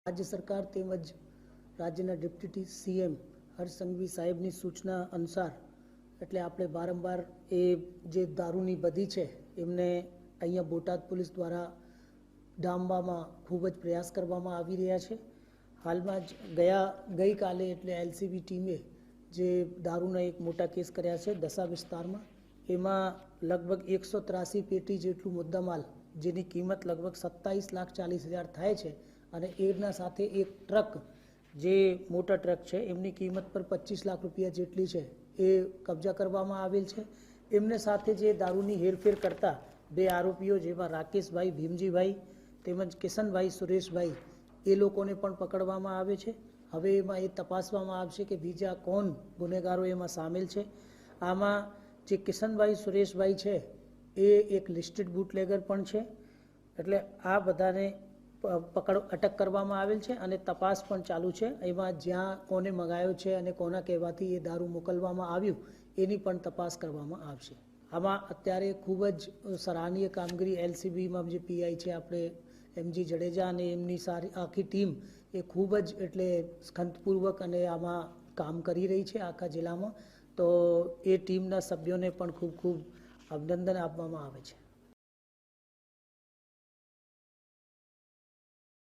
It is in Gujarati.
राज्य सरकार તેમજ રાજ્યના ડેપ્યુટી સીએમ હર્ષ સંઘવી સાહેબની સૂચના અનુસાર એટલે આપણે વારંવાર એ જે દારૂની બધી છે એમને અહીંયા બોટાદ પોલીસ દ્વારા ડામવામાં ખૂબ જ પ્રયાસ કરવામાં આવી રહ્યા છે। હાલમાં જ ગઈકાલે એટલે એલસીબી ટીમે જે દારૂના એક મોટા કેસ કર્યા છે દસા વિસ્તારમાં, એમાં લગભગ 183 પેટી જેટલું મુદ્દામાલ જેની કિંમત લગભગ 27,40,000 થાય છે અને એના સાથે એક ટ્રક જે મોટા ટ્રક છે એમની કિંમત પર 25 લાખ રૂપિયા જેટલી છે એ કબજા કરવામાં આવેલ છે। એમને સાથે જે દારૂની હેરફેર કરતા બે આરોપીઓ જેમાં રાકેશભાઈ ભીમજીભાઈ તેમજ કિશનભાઈ સુરેશભાઈ એ લોકોને પણ પકડવામાં આવે છે। હવે એમાં એ તપાસવામાં આવશે કે બીજા કોણ ગુનેગારો એમાં સામેલ છે। આમાં જે કિશનભાઈ સુરેશભાઈ છે એ એક લિસ્ટેડ બુટલેગર પણ છે, એટલે આ બધાને અટક કરવામાં આવેલ છે અને તપાસ પણ ચાલુ છે। એમાં જ્યાં કોને મંગાયો છે અને કોના કહેવાથી એ દારૂ મોકલવામાં આવ્યું એની પણ તપાસ કરવામાં આવશે। આમાં અત્યારે ખૂબ જ સરાહનીય કામગીરી એલસીબીમાં જે પીઆઈ છે આપણે એમજી જડેજા અને એમની સારી આખી ટીમ એ ખૂબ જ એટલે સ્કંદપૂર્વક અને આમાં કામ કરી રહી છે આખા જિલ્લામાં, તો એ ટીમના સભ્યોને પણ ખૂબ ખૂબ અભિનંદન આપવામાં આવે છે।